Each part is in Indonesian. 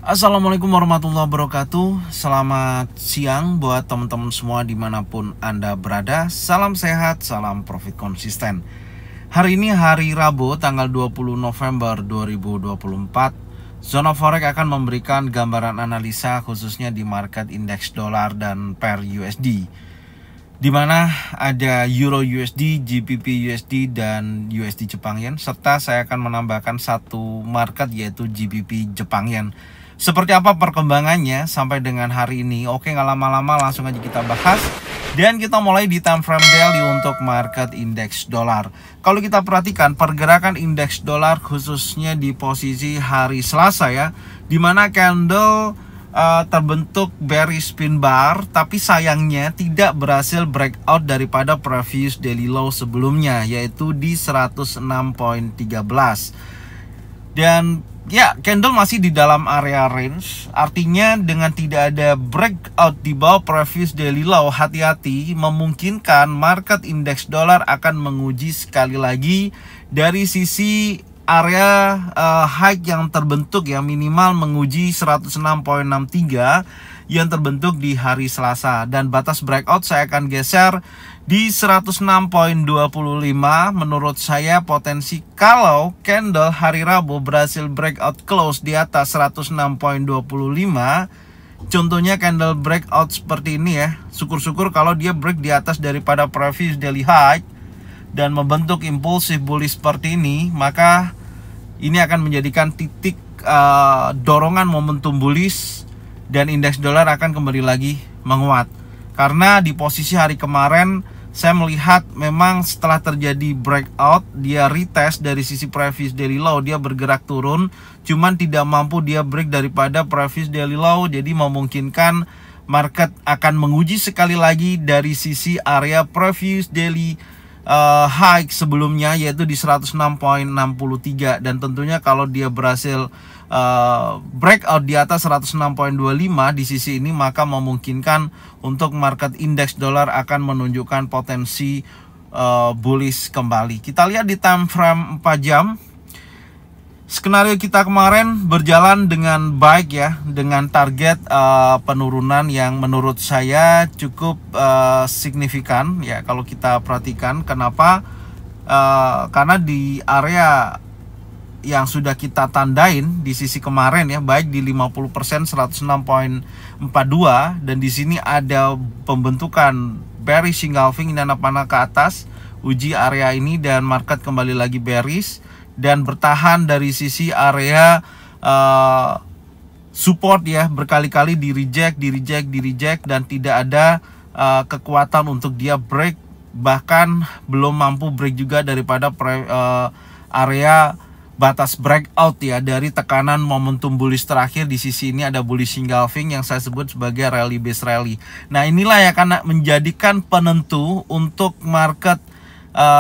Assalamualaikum warahmatullahi wabarakatuh. Selamat siang buat teman-teman semua dimanapun Anda berada. Salam sehat, salam profit konsisten. Hari ini hari Rabu tanggal 20 November 2024. Zona Forex akan memberikan gambaran analisa khususnya di market indeks dolar dan per USD, di mana ada Euro USD, GBP USD, dan USD Jepang Yen. Serta saya akan menambahkan satu market yaitu GBP Jepang Yen. Seperti apa perkembangannya sampai dengan hari ini? Oke, nggak lama-lama langsung aja kita bahas. Dan kita mulai di time frame daily untuk market indeks dolar. Kalau kita perhatikan pergerakan indeks dolar khususnya di posisi hari Selasa ya, dimana candle terbentuk bearish pin bar, tapi sayangnya tidak berhasil breakout daripada previous daily low sebelumnya, yaitu di 106.13. Dan ya, candle masih di dalam area range. Artinya dengan tidak ada breakout di bawah previous daily low, hati-hati, memungkinkan market indeks dolar akan menguji sekali lagi dari sisi area high yang terbentuk ya, minimal menguji 106.63 yang terbentuk di hari Selasa. Dan batas breakout saya akan geser di 106.25. Menurut saya potensi kalau candle hari Rabu berhasil breakout close di atas 106.25, contohnya candle breakout seperti ini ya, syukur-syukur kalau dia break di atas daripada previous daily high dan membentuk impulsif bullish seperti ini, maka ini akan menjadikan titik dorongan momentum bullish dan indeks dolar akan kembali lagi menguat. Karena di posisi hari kemarin saya melihat memang setelah terjadi breakout, dia retest dari sisi previous daily low, dia bergerak turun, cuman tidak mampu dia break daripada previous daily low. Jadi memungkinkan market akan menguji sekali lagi dari sisi area previous daily high sebelumnya, yaitu di 106.63. Dan tentunya kalau dia berhasil breakout di atas 106.25 di sisi ini, maka memungkinkan untuk market indeks dolar akan menunjukkan potensi bullish kembali. Kita lihat di time frame 4 jam. Skenario kita kemarin berjalan dengan baik ya, dengan target penurunan yang menurut saya cukup signifikan ya. Kalau kita perhatikan, kenapa? Karena di area yang sudah kita tandain di sisi kemarin ya, baik di 50% 106.42, dan di sini ada pembentukan bearish engulfing nana panah ke atas, uji area ini dan market kembali lagi bearish dan bertahan dari sisi area support ya, berkali-kali di reject dan tidak ada kekuatan untuk dia break, bahkan belum mampu break juga daripada area batas breakout ya dari tekanan momentum bullish terakhir. Di sisi ini ada bullish engulfing yang saya sebut sebagai rally base rally. Nah, inilah yang akan menjadikan penentu untuk market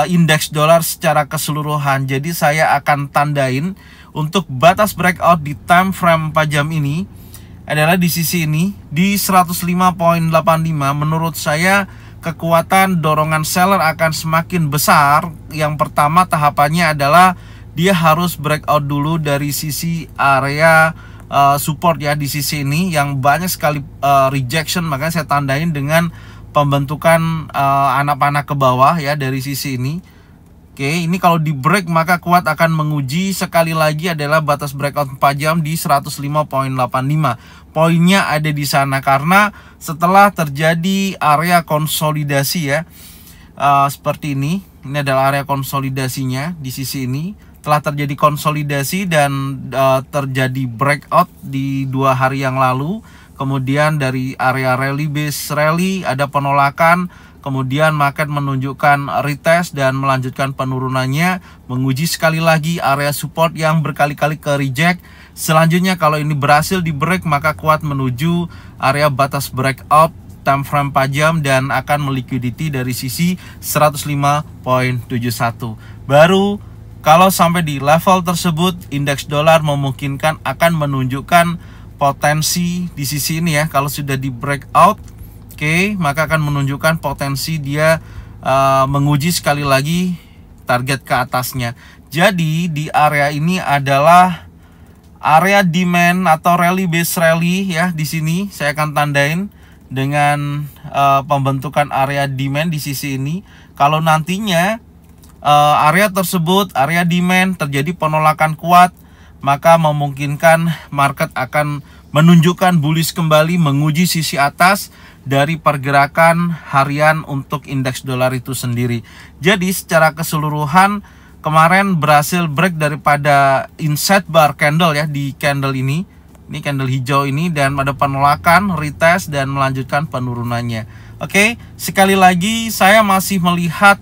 indeks dolar secara keseluruhan. Jadi saya akan tandain untuk batas breakout di time frame 4 jam ini adalah di sisi ini di 105.85. Menurut saya kekuatan dorongan seller akan semakin besar. Yang pertama tahapannya adalah dia harus breakout dulu dari sisi area support ya, di sisi ini yang banyak sekali rejection, makanya saya tandain dengan pembentukan anak panah ke bawah ya dari sisi ini. Oke, ini kalau di break maka kuat akan menguji sekali lagi adalah batas breakout 4 jam di 105.85. Poinnya ada di sana karena setelah terjadi area konsolidasi ya, seperti ini adalah area konsolidasinya di sisi ini. Telah terjadi konsolidasi dan terjadi breakout di 2 hari yang lalu. Kemudian dari area rally base rally ada penolakan, kemudian market menunjukkan retest dan melanjutkan penurunannya, menguji sekali lagi area support yang berkali-kali ke reject. Selanjutnya kalau ini berhasil di break, maka kuat menuju area batas breakout time frame 4 jam dan akan meliquidity dari sisi 105.71. Baru kalau sampai di level tersebut, indeks dolar memungkinkan akan menunjukkan potensi di sisi ini ya. Kalau sudah di breakout, oke, maka akan menunjukkan potensi dia menguji sekali lagi target ke atasnya. Jadi di area ini adalah area demand atau rally base rally ya. Di sini saya akan tandain dengan pembentukan area demand di sisi ini. Kalau nantinya area tersebut, area demand, terjadi penolakan kuat, maka memungkinkan market akan menunjukkan bullish kembali, menguji sisi atas dari pergerakan harian untuk indeks dolar itu sendiri. Jadi secara keseluruhan kemarin berhasil break daripada inside bar candle ya, di candle ini candle hijau ini, dan ada penolakan, retest, dan melanjutkan penurunannya. Oke, sekali lagi saya masih melihat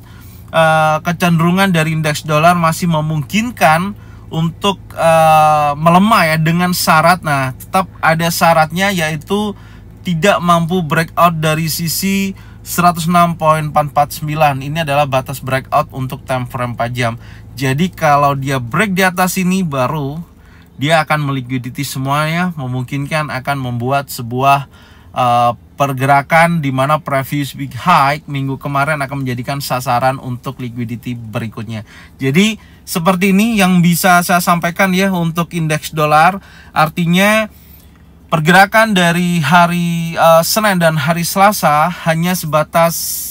kecenderungan dari indeks dolar masih memungkinkan untuk melemah ya, dengan syarat, nah tetap ada syaratnya, yaitu tidak mampu breakout dari sisi 106.449. Ini adalah batas breakout untuk time frame 4 jam. Jadi kalau dia break di atas ini, baru dia akan meliquidity semuanya, memungkinkan akan membuat sebuah pergerakan di mana previous big high minggu kemarin akan menjadikan sasaran untuk liquidity berikutnya. Jadi seperti ini yang bisa saya sampaikan ya untuk indeks dolar. Artinya pergerakan dari hari Senin dan hari Selasa hanya sebatas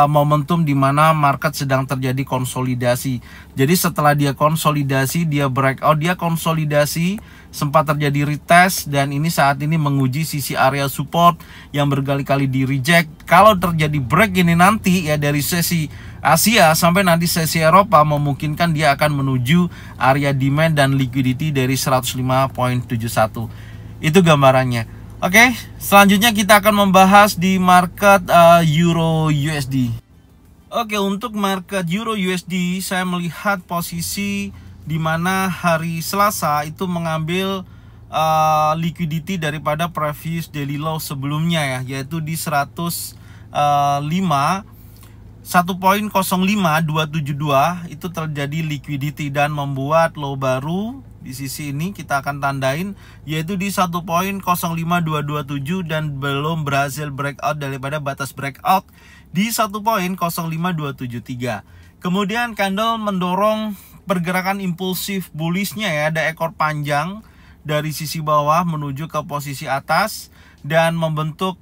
momentum di mana market sedang terjadi konsolidasi. Jadi setelah dia konsolidasi, dia breakout, dia konsolidasi, sempat terjadi retest, dan ini saat ini menguji sisi area support yang berkali-kali di reject. Kalau terjadi break ini nanti ya dari sesi Asia sampai nanti sesi Eropa, memungkinkan dia akan menuju area demand dan liquidity dari 105.71. Itu gambarannya. Oke, selanjutnya kita akan membahas di market Euro USD. Oke, untuk market Euro USD saya melihat posisi di mana hari Selasa itu mengambil liquidity daripada previous daily low sebelumnya ya, yaitu di 1.05272 itu terjadi liquidity dan membuat low baru di sisi ini. Kita akan tandain yaitu di 1.05227 dan belum berhasil breakout daripada batas breakout di 1.05273. Kemudian candle mendorong pergerakan impulsif bullishnya ya, ada ekor panjang dari sisi bawah menuju ke posisi atas dan membentuk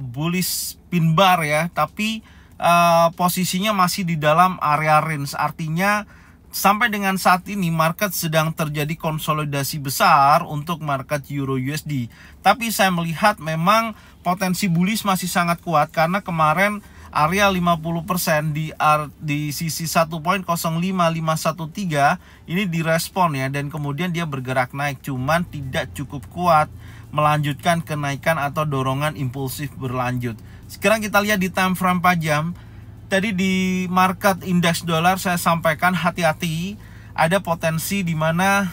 bullish pin bar ya, tapi posisinya masih di dalam area range. Artinya sampai dengan saat ini market sedang terjadi konsolidasi besar untuk market Euro USD. Tapi saya melihat memang potensi bullish masih sangat kuat karena kemarin area 50% di sisi 1.05513 ini direspon ya, dan kemudian dia bergerak naik, cuman tidak cukup kuat melanjutkan kenaikan atau dorongan impulsif berlanjut. Sekarang kita lihat di time frame 4 jam. Tadi di market indeks dolar saya sampaikan hati-hati, ada potensi di mana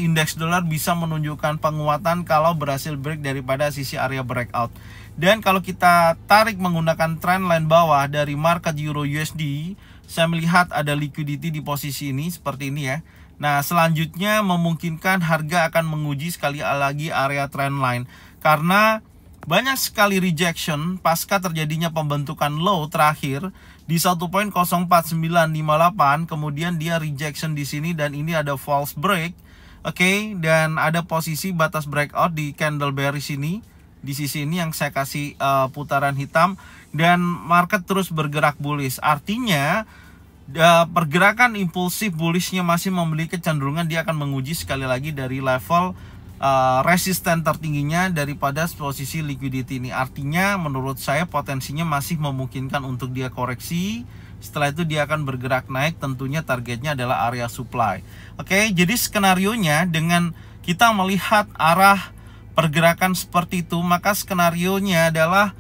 indeks dolar bisa menunjukkan penguatan kalau berhasil break daripada sisi area breakout. Dan kalau kita tarik menggunakan trendline bawah dari market Euro USD, saya melihat ada liquidity di posisi ini seperti ini ya. Nah, selanjutnya memungkinkan harga akan menguji sekali lagi area trendline karena banyak sekali rejection pasca terjadinya pembentukan low terakhir di 1.04958, kemudian dia rejection di sini dan ini ada false break. Oke, dan ada posisi batas breakout di candle bearish ini di sisi ini yang saya kasih putaran hitam, dan market terus bergerak bullish. Artinya pergerakan impulsif bullishnya masih memiliki kecenderungan dia akan menguji sekali lagi dari level resisten tertingginya daripada posisi liquidity ini. Artinya menurut saya potensinya masih memungkinkan untuk dia koreksi. Setelah itu dia akan bergerak naik, tentunya targetnya adalah area supply. Oke, jadi skenarionya dengan kita melihat arah pergerakan seperti itu, maka skenarionya adalah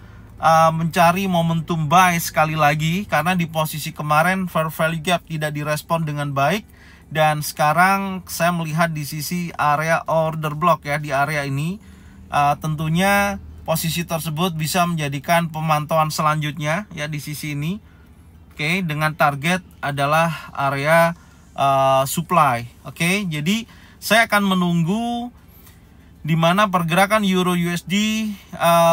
mencari momentum buy sekali lagi, karena di posisi kemarin fair value gap tidak direspon dengan baik. Dan sekarang saya melihat di sisi area order block ya, di area ini tentunya posisi tersebut bisa menjadikan pemantauan selanjutnya ya di sisi ini. Oke, dengan target adalah area supply. Oke, jadi saya akan menunggu di mana pergerakan Euro USD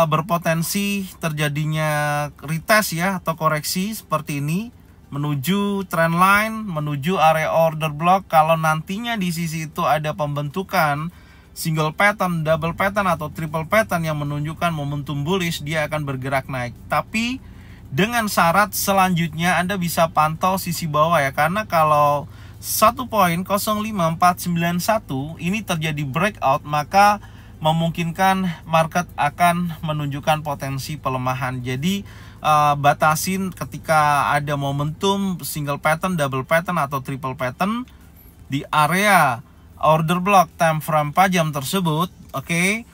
berpotensi terjadinya retest ya atau koreksi seperti ini, menuju trend line, menuju area order block. Kalau nantinya di sisi itu ada pembentukan single pattern, double pattern, atau triple pattern yang menunjukkan momentum bullish, dia akan bergerak naik. Tapi dengan syarat selanjutnya Anda bisa pantau sisi bawah ya, karena kalau 1.05491 ini terjadi breakout, maka memungkinkan market akan menunjukkan potensi pelemahan. Jadi batasin ketika ada momentum single pattern, double pattern, atau triple pattern di area order block time frame 4 jam tersebut. Oke.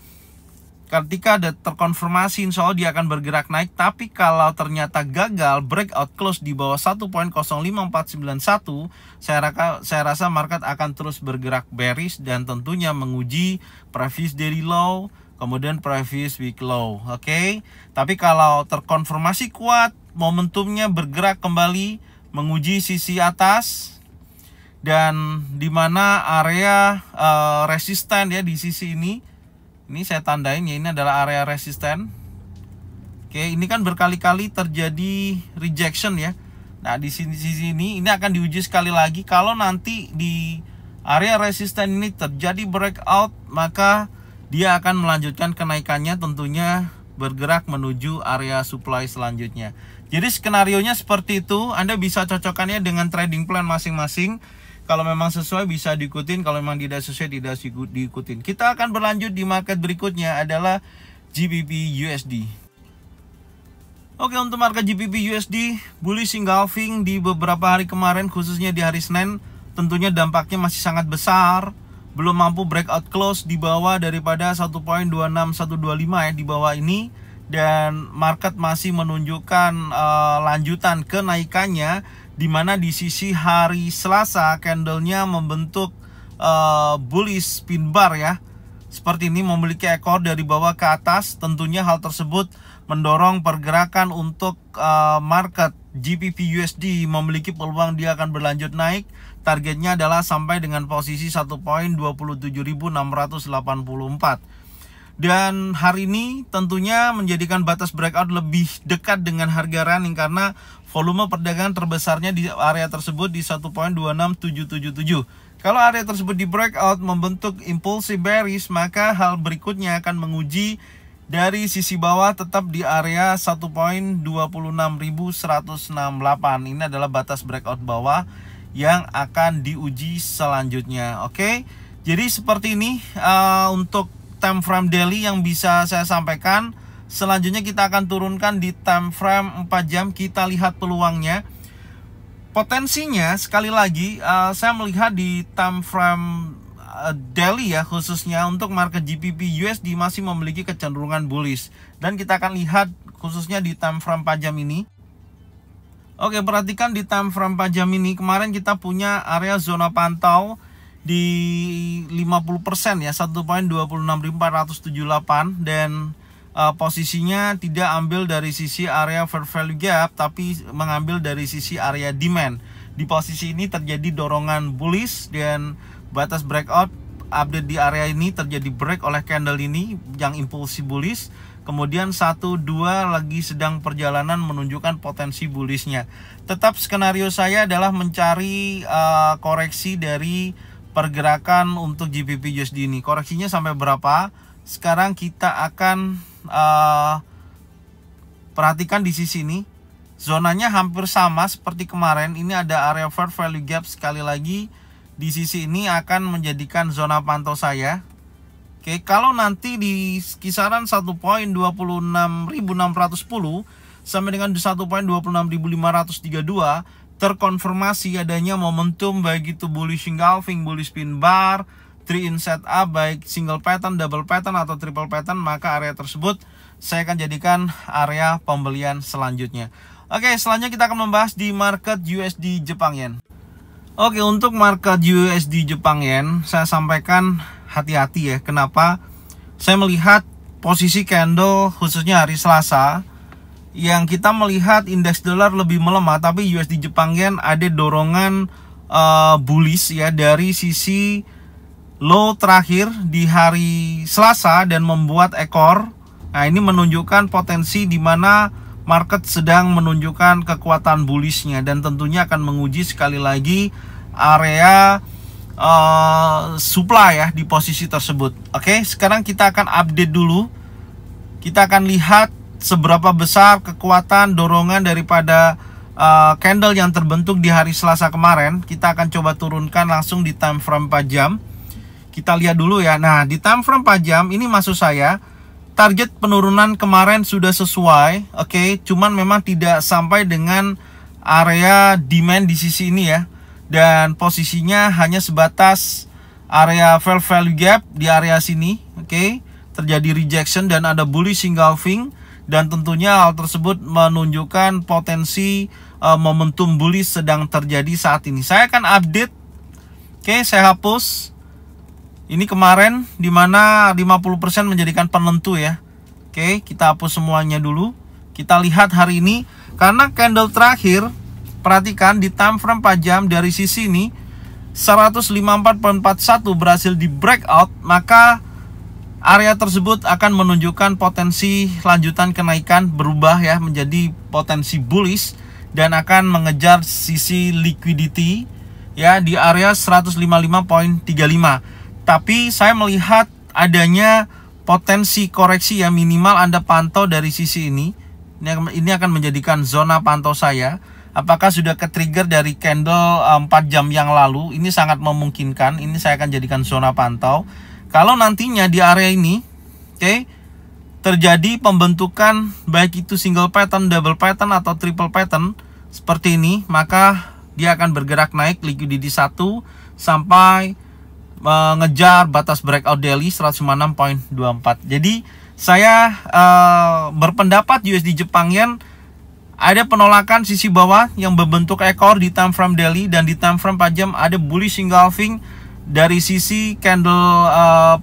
Ketika ada terkonfirmasi, insya Allah dia akan bergerak naik. Tapi kalau ternyata gagal breakout close di bawah 1.05491, saya rasa market akan terus bergerak bearish dan tentunya menguji previous daily low, kemudian previous week low. Oke. Tapi kalau terkonfirmasi kuat, momentumnya bergerak kembali menguji sisi atas, dan di mana area resisten ya di sisi ini. Ini saya tandain ya, ini adalah area resisten. Oke, ini kan berkali-kali terjadi rejection ya. Nah, di sisi ini akan diuji sekali lagi. Kalau nanti di area resisten ini terjadi breakout, maka dia akan melanjutkan kenaikannya, tentunya bergerak menuju area supply selanjutnya. Jadi skenarionya seperti itu. Anda bisa cocokkannya dengan trading plan masing-masing. Kalau memang sesuai bisa diikutin, kalau memang tidak sesuai tidak diikutin. Kita akan berlanjut di market berikutnya adalah GBP USD. Oke, untuk market GBP USD, bullish engulfing di beberapa hari kemarin, khususnya di hari Senin, tentunya dampaknya masih sangat besar. Belum mampu breakout close di bawah daripada 1.26125 ya, di bawah ini. Dan market masih menunjukkan lanjutan kenaikannya, di mana di sisi hari Selasa candlenya membentuk bullish spin bar ya, seperti ini, memiliki ekor dari bawah ke atas. Tentunya hal tersebut mendorong pergerakan untuk market GBP USD memiliki peluang dia akan berlanjut naik. Targetnya adalah sampai dengan posisi 1.27684. Dan hari ini tentunya menjadikan batas breakout lebih dekat dengan harga running, karena volume perdagangan terbesarnya di area tersebut di 1.26777. Kalau area tersebut di breakout membentuk impulsi bearish, maka hal berikutnya akan menguji dari sisi bawah tetap di area 1.26168. Ini adalah batas breakout bawah yang akan diuji selanjutnya. Oke. Jadi seperti ini untuk time frame daily yang bisa saya sampaikan. Selanjutnya kita akan turunkan di time frame 4 jam. Kita lihat peluangnya. Potensinya sekali lagi saya melihat di time frame daily ya, khususnya untuk market GBP USD masih memiliki kecenderungan bullish. Dan kita akan lihat khususnya di time frame 4 jam ini. Oke, perhatikan di time frame 4 jam ini, kemarin kita punya area zona pantau di 50% ya, 1.26478, dan posisinya tidak ambil dari sisi area fair value gap, tapi mengambil dari sisi area demand. Di posisi ini terjadi dorongan bullish dan batas breakout update di area ini terjadi break oleh candle ini yang impulsi bullish. Kemudian 1-2 lagi sedang perjalanan menunjukkan potensi bullishnya. Tetap skenario saya adalah mencari koreksi dari pergerakan untuk GBP USD ini. Koreksinya sampai berapa? Sekarang kita akan perhatikan di sisi ini. Zonanya hampir sama seperti kemarin. Ini ada area fair value gap. Sekali lagi di sisi ini akan menjadikan zona pantau saya. Oke, kalau nanti di kisaran 1.26610 sampai dengan 1.26532 terkonfirmasi adanya momentum, baik itu bullish engulfing, bullish spin bar, 3-in setup, baik single pattern, double pattern, atau triple pattern, maka area tersebut saya akan jadikan area pembelian selanjutnya. Oke, selanjutnya kita akan membahas di market USD Jepang Yen. Oke, untuk market USD Jepang Yen saya sampaikan hati-hati ya. Kenapa? Saya melihat posisi candle khususnya hari Selasa yang kita melihat indeks dolar lebih melemah, tapi USD Jepang Yen ada dorongan bullish ya dari sisi low terakhir di hari Selasa dan membuat ekor. Nah, ini menunjukkan potensi di mana market sedang menunjukkan kekuatan bullishnya, dan tentunya akan menguji sekali lagi area supply ya di posisi tersebut. Oke, sekarang kita akan update dulu. Kita akan lihat seberapa besar kekuatan dorongan daripada candle yang terbentuk di hari Selasa kemarin. Kita akan coba turunkan langsung di time frame 4 jam. Kita lihat dulu ya. Nah, di time frame 4 jam ini maksud saya target penurunan kemarin sudah sesuai, oke, cuman memang tidak sampai dengan area demand di sisi ini ya. Dan posisinya hanya sebatas area fair value gap di area sini, oke. Terjadi rejection dan ada bullish engulfing, dan tentunya hal tersebut menunjukkan potensi momentum bullish sedang terjadi saat ini. Saya akan update. Oke, saya hapus. Ini kemarin dimana 50% menjadikan penentu ya. Oke, kita hapus semuanya dulu. Kita lihat hari ini, karena candle terakhir, perhatikan di time frame 4 jam dari sisi ini 154.41 berhasil di breakout, maka area tersebut akan menunjukkan potensi lanjutan kenaikan, berubah ya menjadi potensi bullish dan akan mengejar sisi liquidity ya di area 155.35. Tapi saya melihat adanya potensi koreksi yang minimal Anda pantau dari sisi ini. Ini akan menjadikan zona pantau saya. Apakah sudah ke-trigger dari candle 4 jam yang lalu? Ini sangat memungkinkan. Ini saya akan jadikan zona pantau. Kalau nantinya di area ini, oke, terjadi pembentukan baik itu single pattern, double pattern atau triple pattern seperti ini, maka dia akan bergerak naik liquidity 1 sampai mengejar batas breakout daily 156.24. Jadi saya berpendapat USD Jepang Yen ada penolakan sisi bawah yang berbentuk ekor di time frame daily, dan di time frame 4 jam ada bullish engulfing dari sisi candle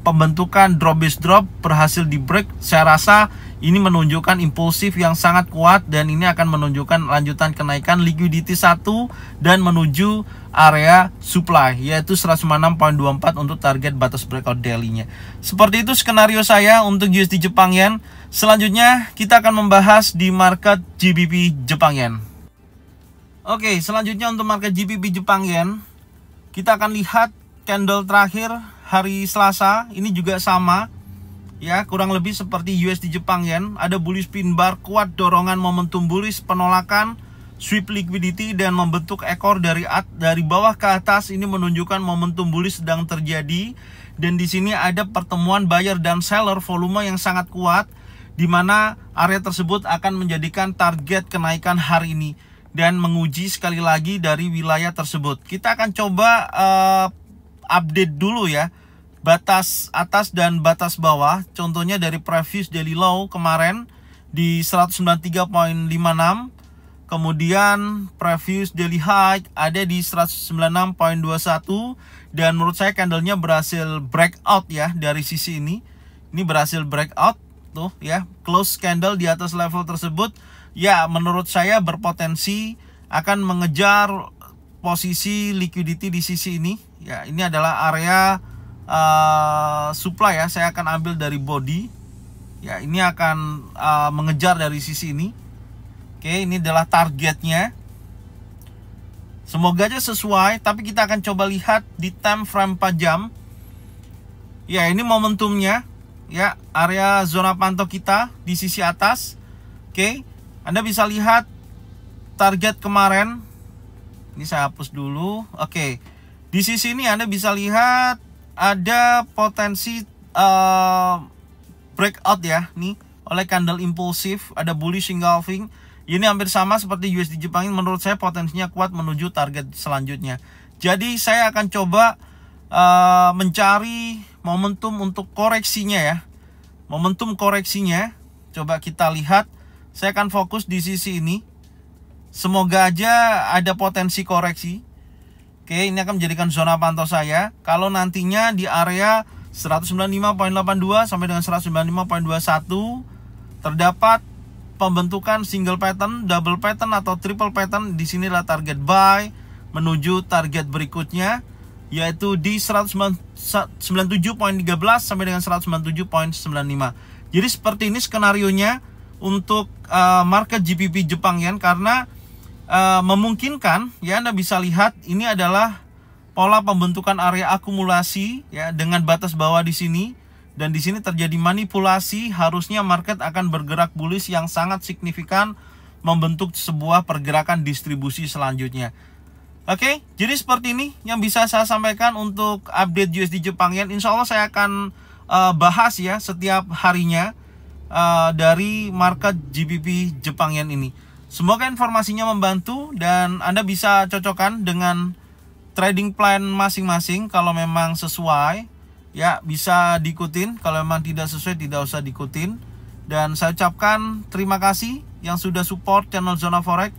pembentukan drop base drop berhasil di break. Saya rasa ini menunjukkan impulsif yang sangat kuat, dan ini akan menunjukkan lanjutan kenaikan liquidity 1 dan menuju area supply yaitu 156.24 untuk target batas breakout daily-nya. Seperti itu skenario saya untuk USD Jepang Yen. Selanjutnya kita akan membahas di market GBP Jepang Yen. Oke, selanjutnya untuk market GBP Jepang Yen, kita akan lihat candle terakhir hari Selasa. Ini juga sama ya, kurang lebih seperti USD Jepang Yen. Ada bullish pin bar, kuat dorongan momentum bullish, penolakan, sweep liquidity, dan membentuk ekor dari bawah ke atas. Ini menunjukkan momentum bullish sedang terjadi, dan di sini ada pertemuan buyer dan seller volume yang sangat kuat, di mana area tersebut akan menjadikan target kenaikan hari ini dan menguji sekali lagi dari wilayah tersebut. Kita akan coba update dulu ya batas atas dan batas bawah. Contohnya dari previous daily low kemarin di 193.56, kemudian previous daily high ada di 196.21, dan menurut saya candlenya berhasil breakout ya dari sisi ini. Ini berhasil breakout tuh ya, close candle di atas level tersebut ya, menurut saya berpotensi akan mengejar posisi liquidity di sisi ini ya. Ini adalah area supply ya. Saya akan ambil dari body ya, ini akan mengejar dari sisi ini. Oke, ini adalah targetnya. Semoga aja sesuai, tapi kita akan coba lihat di time frame 4 jam. Ya, ini momentumnya. Ya, area zona pantau kita di sisi atas. Oke, Anda bisa lihat target kemarin. Ini saya hapus dulu. Oke, di sisi ini Anda bisa lihat ada potensi breakout ya, nih oleh candle impulsif, ada bullish engulfing. Ini hampir sama seperti USD Jepang. Menurut saya potensinya kuat menuju target selanjutnya. Jadi saya akan coba mencari momentum untuk koreksinya ya. Momentum koreksinya coba kita lihat. Saya akan fokus di sisi ini. Semoga aja ada potensi koreksi. Oke, ini akan menjadikan zona pantau saya. Kalau nantinya di area 195.82 sampai dengan 195.21 terdapat pembentukan single pattern, double pattern atau triple pattern, disinilah target buy menuju target berikutnya, yaitu di 197.13 sampai dengan 197.95. Jadi seperti ini skenarionya untuk market GBP Jepang Yen, karena memungkinkan ya Anda bisa lihat ini adalah pola pembentukan area akumulasi ya dengan batas bawah di sini, dan di sini terjadi manipulasi. Harusnya market akan bergerak bullish yang sangat signifikan, membentuk sebuah pergerakan distribusi selanjutnya. Oke, jadi seperti ini yang bisa saya sampaikan untuk update USD Jepang Yen. Insya Allah saya akan bahas ya setiap harinya dari market GBP Jepang Yen ini. Semoga informasinya membantu dan Anda bisa cocokkan dengan trading plan masing-masing. Kalau memang sesuai ya bisa diikutin, kalau memang tidak sesuai tidak usah diikutin. Dan saya ucapkan terima kasih yang sudah support channel Zona Forex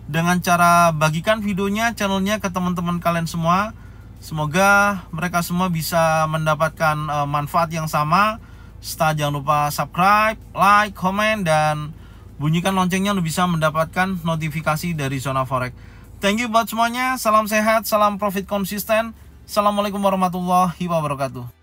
dengan cara bagikan videonya, channelnya ke teman-teman kalian semua. Semoga mereka semua bisa mendapatkan manfaat yang sama. Jangan lupa subscribe, like, komen, dan bunyikan loncengnya untuk bisa mendapatkan notifikasi dari Zona Forex. Thank you buat semuanya. Salam sehat, salam profit konsisten. Assalamualaikum warahmatullahi wabarakatuh.